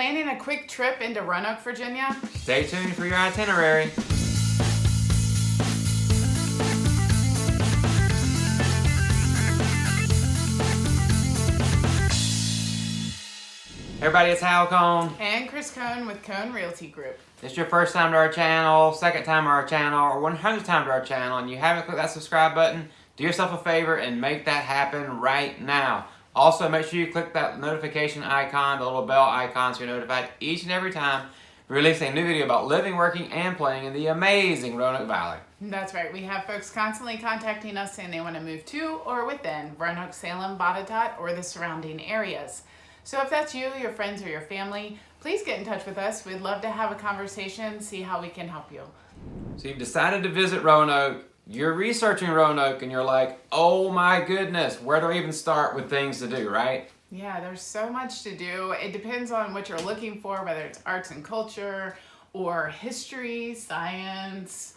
planning a quick trip into Roanoke, Virginia? Stay tuned for your itinerary. Hey everybody, it's Hal Cone. And Chris Cone with Cone Realty Group. If it's your first time to our channel, second time to our channel, or 100th time to our channel, and you haven't clicked that subscribe button, do yourself a favor and make that happen right now. Also, make sure you click that notification icon, the little bell icon, so you're notified each and every time we release a new video about living, working, and playing in the amazing Roanoke Valley. That's right. We have folks constantly contacting us saying they want to move to or within Roanoke, Salem, Botetourt, or the surrounding areas. So if that's you, your friends, or your family, please get in touch with us. We'd love to have a conversation, see how we can help you. So you've decided to visit Roanoke, you're researching Roanoke, and you're like, oh my goodness, where do I even start with things to do, right? Yeah, there's so much to do. It depends on what you're looking for, whether it's arts and culture or history, science.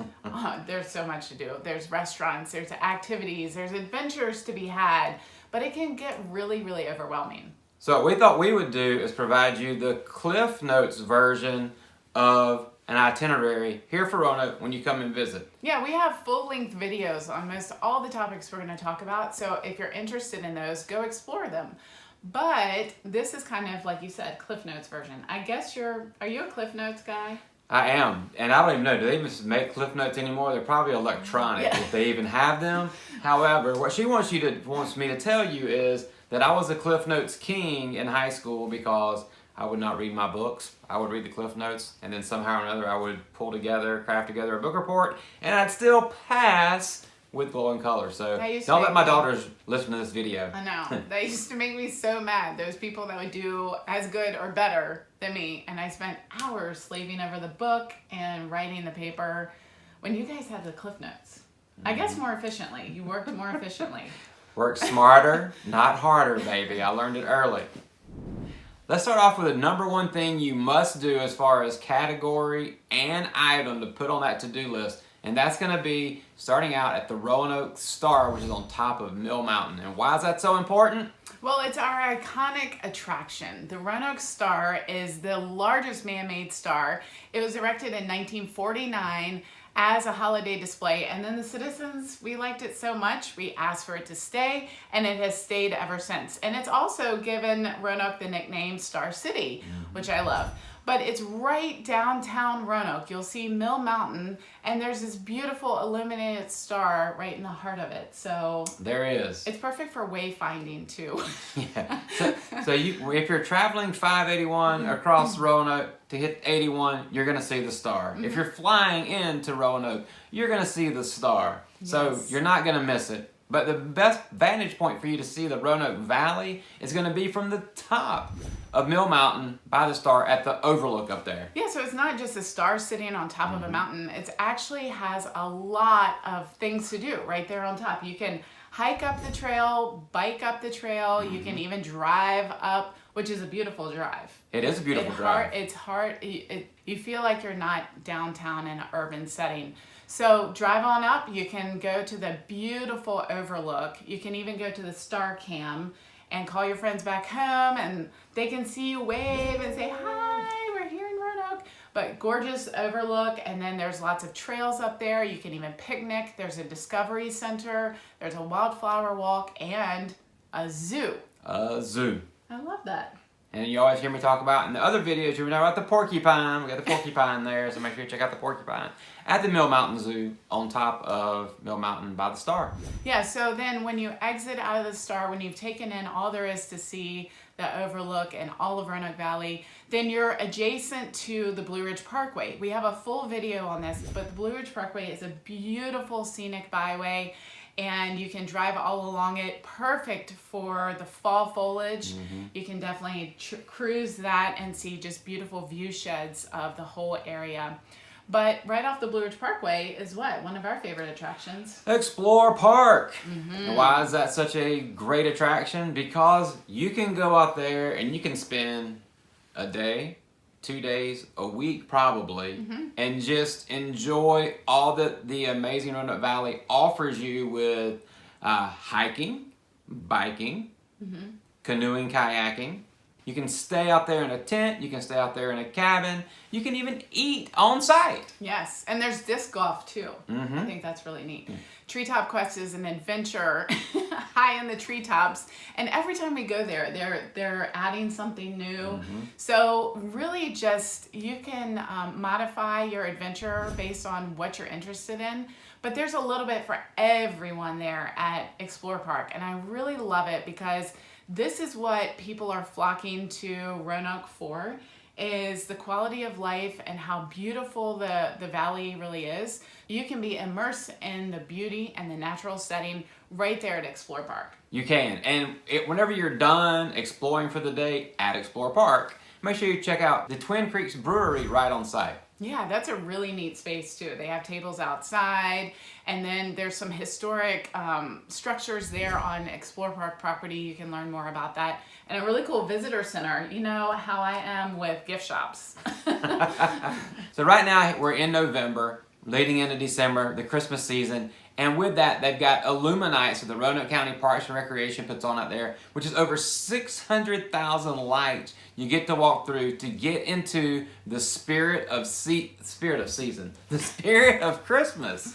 There's so much to do. There's restaurants, there's activities, there's adventures to be had, but it can get really, really overwhelming. So what we thought we would do is provide you the Cliff Notes version of an itinerary here for Roanoke when you come and visit. Yeah, we have full-length videos on most all the topics we're going to talk about, so if you're interested in those, go explore them. But this is kind of, like you said, Cliff Notes version. I guess are you a Cliff Notes guy? I am, and I don't even know, do they even make Cliff Notes anymore? They're probably electronic, if they even have them. However, what she wants me to tell you is that I was a Cliff Notes king in high school because I would not read my books. I would read the Cliff Notes, and then somehow or another I would craft together a book report, and I'd still pass with glowing colors. So don't let my daughters listen to this video. I know. That used to make me so mad. Those people that would do as good or better than me, and I spent hours slaving over the book and writing the paper when you guys had the Cliff Notes. I guess more efficiently. You worked more efficiently. Work smarter, not harder, baby. I learned it early. Let's start off with the number one thing you must do as far as category and item to put on that to-do list. And that's going to be starting out at the Roanoke Star, which is on top of Mill Mountain. And why is that so important? Well, it's our iconic attraction. The Roanoke Star is the largest man-made star. It was erected in 1949 as a holiday display, and then the citizens, we liked it so much, we asked for it to stay, and it has stayed ever since. And it's also given Roanoke the nickname Star City, which I love. But it's right downtown Roanoke. You'll see Mill Mountain, and there's this beautiful illuminated star right in the heart of it. So there is. It's perfect for wayfinding too. Yeah. So if you're traveling 581 across Roanoke to hit 81, you're going to see the star. If you're flying into Roanoke, you're going to see the star. Yes. So you're not going to miss it. But the best vantage point for you to see the Roanoke Valley is going to be from the top of Mill Mountain by the star at the overlook up there. Yeah, so it's not just a star sitting on top of a mountain. It actually has a lot of things to do right there on top. You can hike up the trail, bike up the trail. You can even drive up, which is a beautiful drive. It is a beautiful drive. It's hard. You feel like you're not downtown in an urban setting. So drive on up. You can go to the beautiful overlook. You can even go to the Star Cam and call your friends back home, and they can see you wave and say, hi, we're here in Roanoke. But gorgeous overlook, and then there's lots of trails up there. You can even picnic. There's a discovery center. There's a wildflower walk and a zoo. A zoo. I love that. And you always hear me talk about, in the other videos, you know about the porcupine. We got the porcupine there, so make sure you check out the porcupine at the Mill Mountain Zoo on top of Mill Mountain by the Star. Yeah, so then when you exit out of the Star, when you've taken in all there is to see, the overlook and all of Roanoke Valley, then you're adjacent to the Blue Ridge Parkway. We have a full video on this, but the Blue Ridge Parkway is a beautiful scenic byway, and you can drive all along it. Perfect for the fall foliage. You can definitely cruise that and see just beautiful view sheds of the whole area. But right off the Blue Ridge Parkway is what? One of our favorite attractions. Explore Park. And why is that such a great attraction? Because you can go out there and you can spend a day, 2 days, a week probably, and just enjoy all that the amazing Roanoke Valley offers you with hiking, biking, canoeing, kayaking, You can stay out there in a tent. You can stay out there in a cabin. You can even eat on site. Yes, and there's disc golf too. Mm-hmm. I think that's really neat. Treetop Quest is an adventure high in the treetops, and every time we go there, they're adding something new. So really, just you can modify your adventure based on what you're interested in. But there's a little bit for everyone there at Explore Park, and I really love it because this is what people are flocking to Roanoke for, is the quality of life and how beautiful the valley really is. You can be immersed in the beauty and the natural setting right there at Explore Park. You can. And whenever you're done exploring for the day at Explore Park, make sure you check out the Twin Creeks Brewery right on site. Yeah, that's a really neat space too. They have tables outside, and then there's some historic structures there on Explore Park property. You can learn more about that. And a really cool visitor center. You know how I am with gift shops. So right now we're in November, leading into December, the Christmas season. And with that, they've got Illuminite, so the Roanoke County Parks and Recreation puts on out there, which is over 600,000 lights you get to walk through to get into the spirit of season, the spirit of Christmas.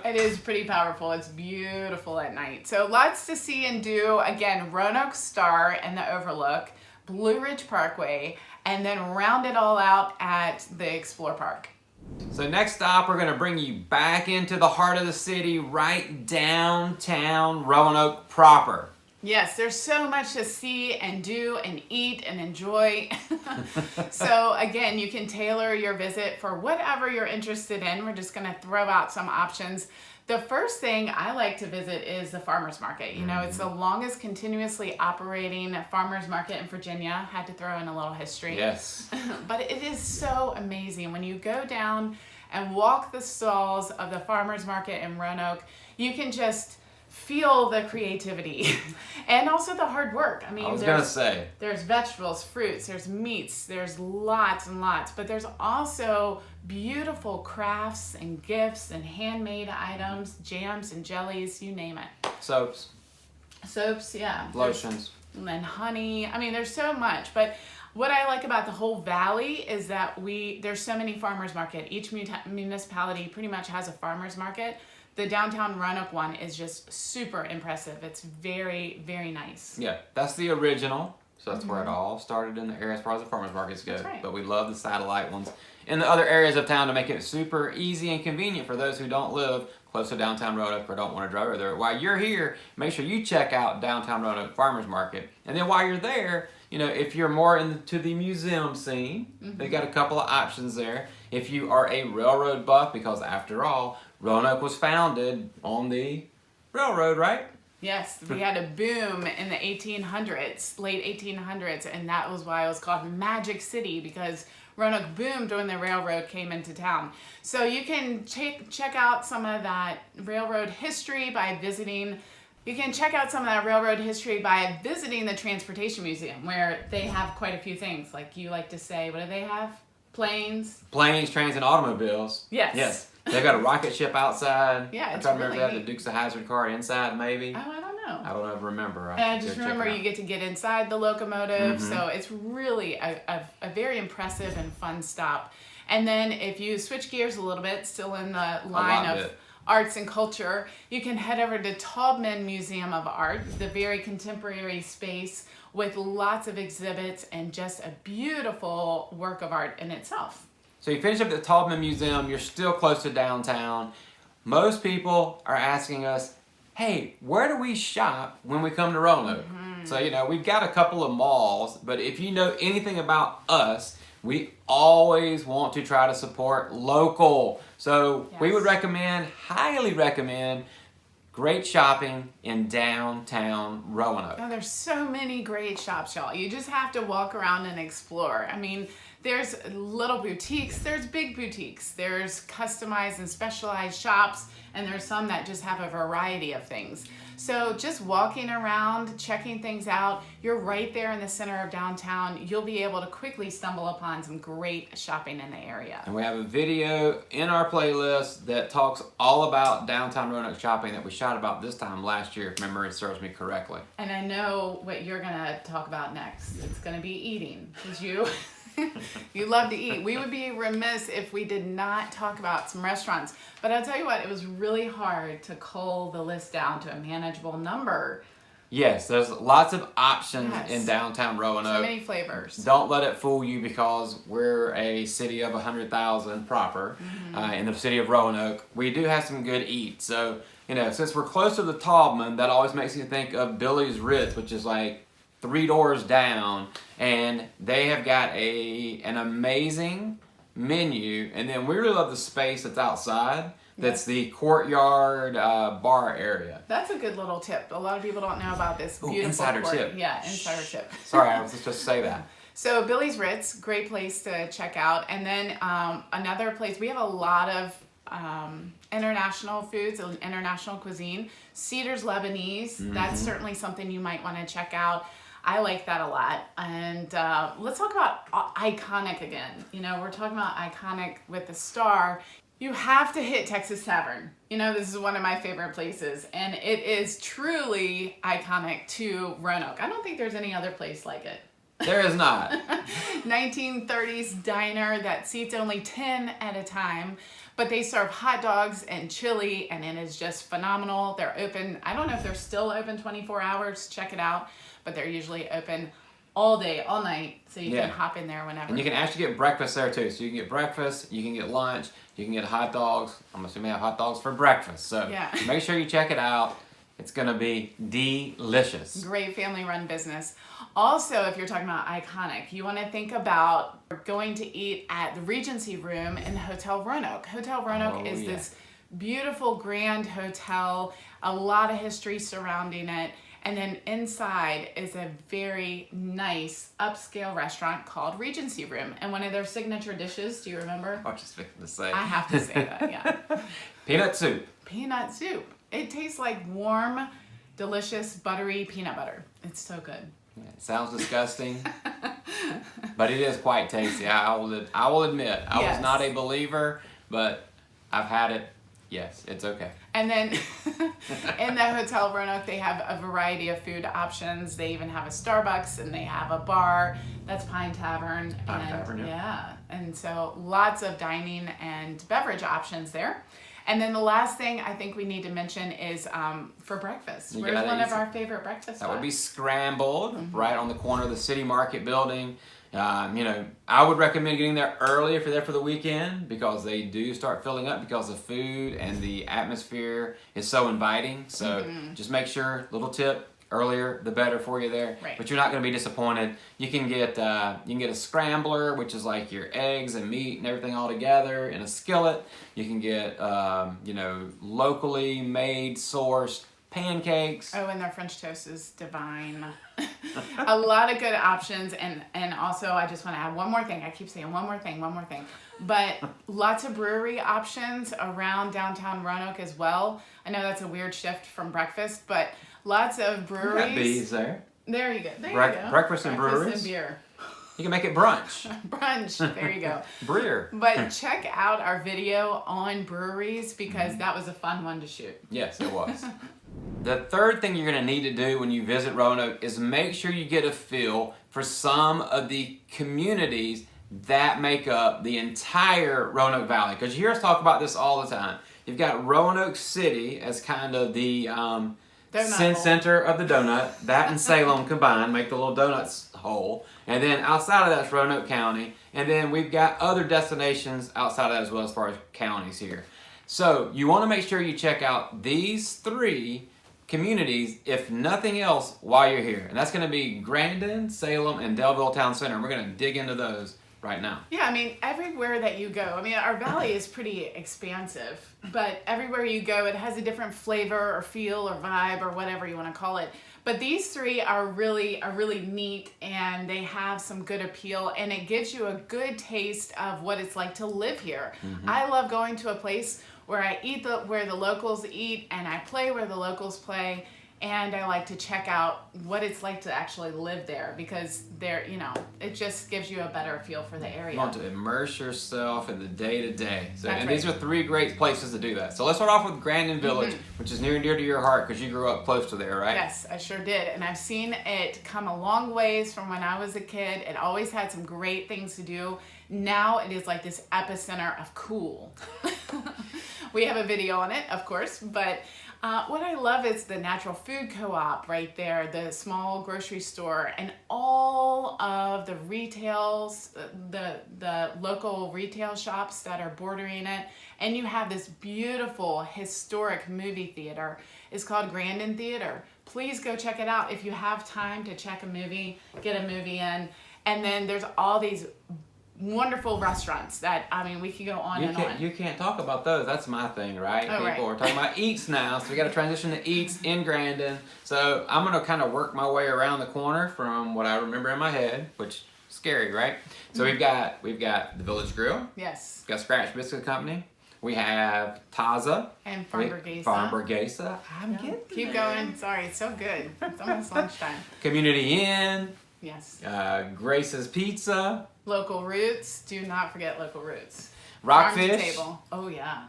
It is pretty powerful. It's beautiful at night. So lots to see and do. Again, Roanoke Star and the Overlook, Blue Ridge Parkway, and then round it all out at the Explore Park. So next stop, we're going to bring you back into the heart of the city, right downtown Roanoke proper. Yes, there's so much to see and do and eat and enjoy. So again, you can tailor your visit for whatever you're interested in. We're just going to throw out some options. The first thing I like to visit is the farmer's market. You know, it's the longest continuously operating farmer's market in Virginia. Had to throw in a little history. Yes. But it is so amazing. When you go down and walk the stalls of the farmer's market in Roanoke, you can just feel the creativity and also the hard work. I mean, there's vegetables, fruits, there's meats, there's lots and lots, but there's also beautiful crafts and gifts and handmade items, jams and jellies, you name it. Soaps, yeah. lotions. And then honey. I mean, there's so much, but what I like about the whole valley is that there's so many farmers market. Each municipality pretty much has a farmers market. The downtown Roanoke one is just super impressive. It's very, very nice. Yeah, that's the original. So that's where it all started in the area as far as the farmers markets go. That's right. But we love the satellite ones in the other areas of town to make it super easy and convenient for those who don't live close to downtown Roanoke or don't want to drive over there. While you're here, make sure you check out downtown Roanoke Farmers Market. And then while you're there, you know, if you're more into the museum scene, they've got a couple of options there. If you are a railroad buff, because after all, Roanoke was founded on the railroad, right? Yes, we had a boom in the 1800s, late 1800s, and that was why it was called Magic City, because Roanoke boomed when the railroad came into town. So you can check out some of that railroad history by visiting. You can check out some of that railroad history by visiting the Transportation Museum, where they have quite a few things. Like you like to say, what do they have? Planes, trains, and automobiles. Yes. They've got a rocket ship outside. Yeah, it's I remember really they had neat. the Dukes of Hazzard car inside, maybe. Oh, I don't know. I don't ever remember. And just remember, you get to get inside the locomotive, so it's really a very impressive and fun stop. And then if you switch gears a little bit, still in the line of arts and culture, you can head over to Taubman Museum of Art, the very contemporary space with lots of exhibits and just a beautiful work of art in itself. So you finish up at the Taubman Museum, you're still close to downtown. Most people are asking us, hey, where do we shop when we come to Roanoke? So, you know, we've got a couple of malls, but if you know anything about us, we always want to try to support local. So we would highly recommend, great shopping in downtown Roanoke. Oh, there's so many great shops, y'all. You just have to walk around and explore. I mean, there's little boutiques, there's big boutiques, there's customized and specialized shops, and there's some that just have a variety of things. So just walking around, checking things out, you're right there in the center of downtown. You'll be able to quickly stumble upon some great shopping in the area. And we have a video in our playlist that talks all about downtown Roanoke shopping that we shot shot about this time last year, if memory serves me correctly. And I know what you're going to talk about next. It's going to be eating, because you love to eat. We would be remiss if we did not talk about some restaurants. But I'll tell you what, it was really hard to cull the list down to a manageable number. Yes, there's lots of options Yes. in downtown Roanoke. So many flavors. Don't let it fool you, because we're a city of 100,000 proper. In the city of Roanoke, we do have some good eats. So, since we're close to the Taubman, that always makes me think of Billy's Ritz, which is like 3 doors down, and they have got an amazing menu. And then we really love the space that's outside. That's the courtyard bar area. That's a good little tip. A lot of people don't know about this beautiful insider court. tip. Yeah, insider tip. Sorry, I was just say that. So Billy's Ritz, great place to check out. And then another place, we have a lot of international foods, international cuisine. Cedar's Lebanese, that's certainly something you might want to check out. I like that a lot. And let's talk about iconic again. We're talking about iconic with the Star. You have to hit Texas Tavern. This is one of my favorite places, and it is truly iconic to Roanoke. I don't think there's any other place like it. There is not. 1930s diner that seats only 10 at a time, but they serve hot dogs and chili, and it is just phenomenal. They're open, I don't know if they're still open 24 hours, check it out, but they're usually open all day, all night, so you can hop in there whenever. And you can actually get breakfast there too. So you can get breakfast, you can get lunch, you can get hot dogs. I'm assuming they have hot dogs for breakfast. So make sure you check it out. It's going to be delicious. Great family-run business. Also, if you're talking about iconic, you want to think about going to eat at the Regency room in the Hotel Roanoke. Hotel Roanoke is this beautiful grand hotel, a lot of history surrounding it. And then inside is a very nice upscale restaurant called Regency Room. And one of their signature dishes, do you remember? I was just thinking to say. I have to say that, yeah. Peanut soup. Peanut soup. It tastes like warm, delicious, buttery peanut butter. It's so good. Yeah, it sounds disgusting, but it is quite tasty. I will admit, I was not a believer, but I've had it. Yes, it's okay. And then in the Hotel Roanoke, they have a variety of food options. They even have a Starbucks, and they have a bar. That's Pine Tavern. Tavern, yeah. And so lots of dining and beverage options there. And then the last thing I think we need to mention is for breakfast. Where's one of our favorite breakfast spots? That would be Scrambled, right on the corner of the City Market building. I would recommend getting there early if you're there for the weekend, because they do start filling up because the food and the atmosphere is so inviting. So just make sure, little tip, earlier the better for you there. Right. But you're not going to be disappointed. You can get a scrambler, which is like your eggs and meat and everything all together in a skillet. You can get locally made, sourced pancakes. Oh, and their French toast is divine. A lot of good options, and also I just want to add one more thing. I keep saying one more thing. But lots of brewery options around downtown Roanoke as well. I know that's a weird shift from breakfast, but lots of breweries. You got bees there. There you go. Breakfast and breweries. And beer. You can make it brunch. Brunch. There you go. Breer. But check out our video on breweries, because that was a fun one to shoot. Yes, it was. The third thing you're going to need to do when you visit Roanoke is make sure you get a feel for some of the communities that make up the entire Roanoke Valley. Because you hear us talk about this all the time. You've got Roanoke City as kind of the center of the donut. That and Salem combined make the little donuts whole. And then outside of that's Roanoke County. And then we've got other destinations outside of that as well, as far as counties here. So you want to make sure you check out these 3 communities, if nothing else, while you're here. And that's going to be Grandin, Salem, and Delville Town Center. And we're going to dig into those right now. Yeah, I mean, everywhere that you go, our valley is pretty expansive, but everywhere you go, it has a different flavor or feel or vibe or whatever you want to call it. But these 3 are really neat, and they have some good appeal, and it gives you a good taste of what it's like to live here. I love going to a place where I eat where the locals eat, and I play where the locals play, and I like to check out what it's like to actually live there, because there, you know, it just gives you a better feel for the area. You want to immerse yourself in the day-to-day. So, That's and right. these are 3 great places to do that. So let's start off with Grandin Village, which is near and dear to your heart because you grew up close to there, right? Yes, I sure did. And I've seen it come a long ways from when I was a kid. It always had some great things to do. Now it is like this epicenter of cool. We have a video on it, of course, but what I love is the natural food co-op right there, the small grocery store, and all of the retails, the local retail shops that are bordering it. And you have this beautiful historic movie theater. It's called Grandin Theater. Please go check it out if you have time to check a movie, get a movie in. And then there's all these wonderful restaurants that, I mean, we could go on and on. You can't talk about those. That's my thing, right? Oh, People right. are talking about eats now, so we got to transition to eats in Grandin. So I'm going to kind of work my way around the corner from what I remember in my head, which is scary, right? So we've got the Village Grill. Yes. We've got Scratch Biscuit Company. We have Taza. And Farm Burguesa. Farm Burguesa. I'm getting Keep there. going. Sorry, it's so good. It's almost lunchtime. Community Inn. Yes. Grace's Pizza. Local Roots. Do not forget Local Roots. Rockfish. Farm to Table. Oh, yeah.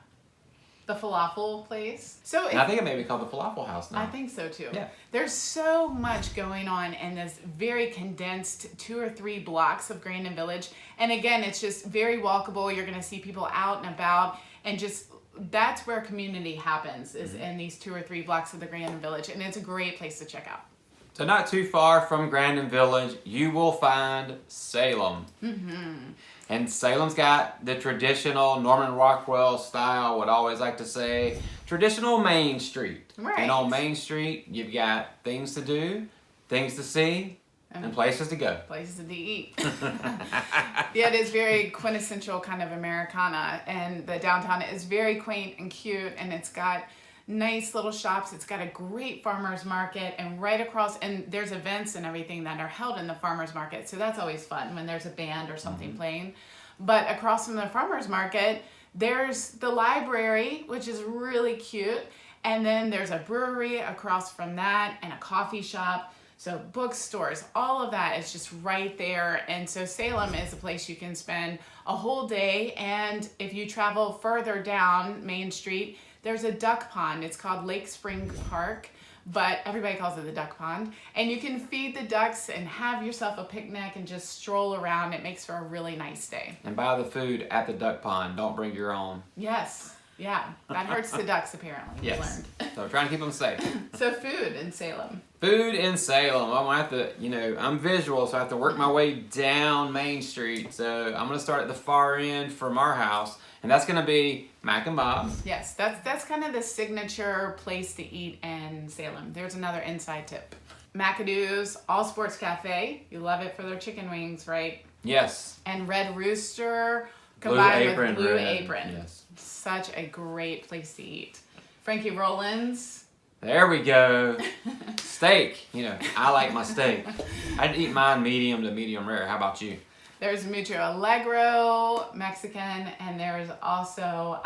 The falafel place. So And I think it may be called the Falafel House now. I think so too. Yeah. There's so much going on in this very condensed 2 or 3 blocks of Grandin Village. And again, it's just very walkable. You're going to see people out and about, and just that's where community happens, is in these 2 or 3 blocks of the Grandin Village. And it's a great place to check out. So not too far from Grandin Village, you will find Salem. And Salem's got the traditional Norman Rockwell style, would always like to say, traditional Main Street. Right. And on Main Street, you've got things to do, things to see, and places to go. Places to eat. Yeah, it is very quintessential kind of Americana, and the downtown is very quaint and cute, and it's got nice little shops. It's got a great farmer's market, and right across, and there's events and everything that are held in the farmer's market, so that's always fun when there's a band or something playing. But across from the farmer's market, there's the library, which is really cute, and then there's a brewery across from that, and a coffee shop. So bookstores, all of that is just right there. And so Salem is a place you can spend a whole day. And if you travel further down Main Street, there's a duck pond. It's called Lake Spring Park, but everybody calls it the duck pond. And you can feed the ducks and have yourself a picnic and just stroll around. It makes for a really nice day. And buy the food at the duck pond. Don't bring your own. Yes. Yeah. That hurts the ducks, apparently. we Yes. learned. So trying to keep them safe. So food in Salem. Food in Salem. I'm gonna have to, I'm visual, so I have to work my way down Main Street. So I'm gonna start at the far end from our house, and that's gonna be Mac and Bob's. Yes, that's kind of the signature place to eat in Salem. There's another inside tip. McAdoo's All Sports Cafe. You love it for their chicken wings, right? Yes. And Red Rooster combined with Blue Red. Apron. Yes. Such a great place to eat. Frankie Rollins. There we go. Steak. I like my steak. I'd eat mine medium to medium rare. How about you? There's Mucho Allegro, Mexican, and there's also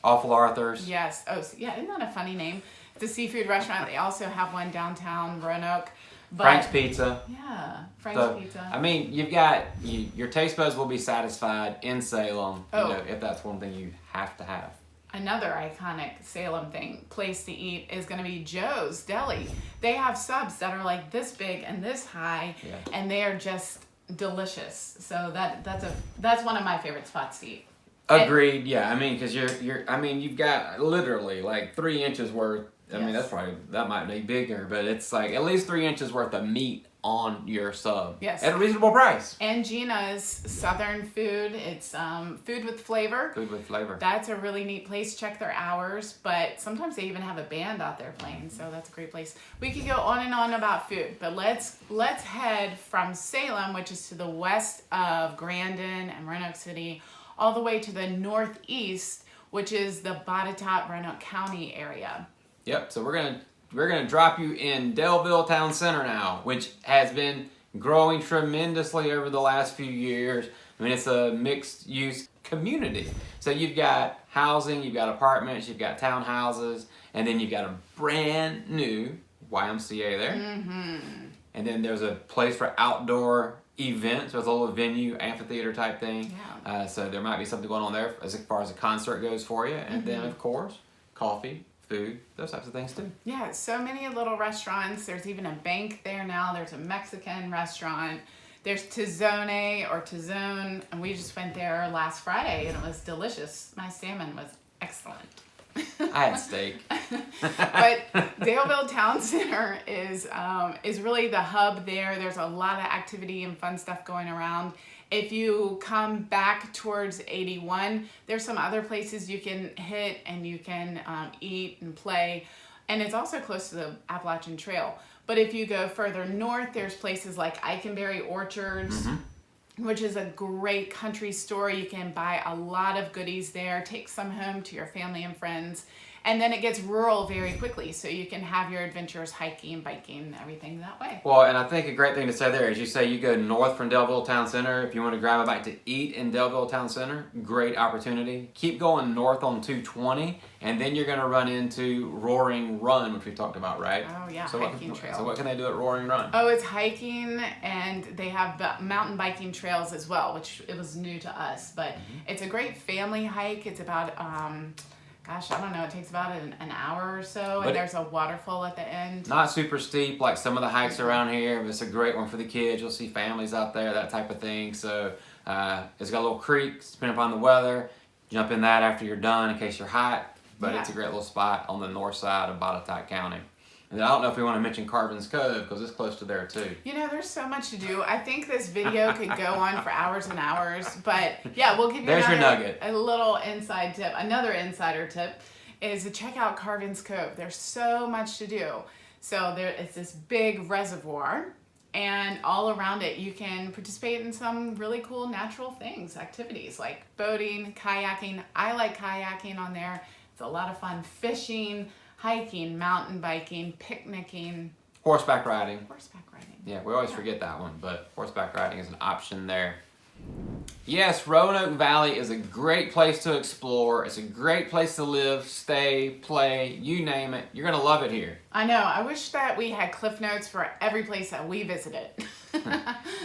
Awful Arthur's. yes. Oh, yeah. Isn't that a funny name? It's a seafood restaurant. They also have one downtown Roanoke. But, Frank's Pizza. Yeah, Frank's So, Pizza. I mean, you've got your taste buds will be satisfied in Salem. Oh. If that's one thing you have to have. Another iconic Salem place to eat is going to be Joe's Deli. They have subs that are like this big and this high, Yeah. and they are just delicious. So that's one of my favorite spots to eat. Agreed. Yeah. I mean, because you've got literally like 3 inches worth. I mean, Yes. that might be bigger, but it's like at least 3 inches worth of meat on your sub. Yes. At a reasonable price. And Gina's Southern Food. It's food with flavor. Food with flavor. That's a really neat place. Check their hours, but sometimes they even have a band out there playing, so that's a great place. We could go on and on about food, but let's head from Salem, which is to the west of Grandin and Roanoke City, all the way to the northeast, which is the Botetourt, Roanoke County area. Yep. So we're gonna drop you in Delville Town Center now, which has been growing tremendously over the last few years. I mean, it's a mixed-use community. So you've got housing, you've got apartments, you've got townhouses, and then you've got a brand new, YMCA there. Mm-hmm. And then there's a place for outdoor events with a little venue, amphitheater type thing. Yeah. So there might be something going on there as far as a concert goes for you. And then, of course, coffee, food, those types of things too. Yeah, so many little restaurants. There's even a bank there now. There's a Mexican restaurant. There's Tizone, and we just went there last Friday, and it was delicious. My salmon was excellent. I had steak. But Daleville Town Center is really the hub there. There's a lot of activity and fun stuff going around. If you come back towards 81, there's some other places you can hit and you can eat and play. And it's also close to the Appalachian Trail. But if you go further north, there's places like Eikenberry Orchards, which is a great country store. You can buy a lot of goodies there, take some home to your family and friends. And then it gets rural very quickly, so you can have your adventures, hiking, biking, everything that way. Well, and I think a great thing to say there is you say you go north from Daleville Town Center. If you want to grab a bite to eat in Daleville Town Center, great opportunity. Keep going north on 220, and then you're going to run into Roaring Run, which we talked about, right? Oh, yeah, so hiking trail. So what can they do at Roaring Run? Oh, it's hiking, and they have mountain biking trails as well, which it was new to us. But it's a great family hike. It's about... gosh, I don't know, it takes about an hour or so, and there's a waterfall at the end. Not super steep like some of the hikes around here, but it's a great one for the kids. You'll see families out there, that type of thing. So it's got a little creek, depending upon the weather. Jump in that after you're done in case you're hot, but it's a great little spot on the north side of Botetourt County. And I don't know if we want to mention Carvin's Cove, because it's close to there too. You know, there's so much to do. I think this video could go on for hours and hours, but yeah, we'll give you There's your nugget. A little inside tip. Another insider tip is to check out Carvin's Cove. There's so much to do. So it's this big reservoir, and all around it you can participate in some really cool natural things, activities like boating, kayaking. I like kayaking on there. It's a lot of fun. Fishing, hiking, mountain biking, picnicking. Horseback riding. Horseback riding. Yeah, we always forget that one, but horseback riding is an option there. Yes, Roanoke Valley is a great place to explore. It's a great place to live, stay, play, you name it. You're going to love it here. I know. I wish that we had cliff notes for every place that we visited.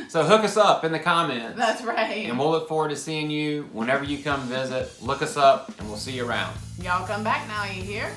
So hook us up in the comments. That's right. And we'll look forward to seeing you whenever you come visit. Look us up, and we'll see you around. Y'all come back now, you hear?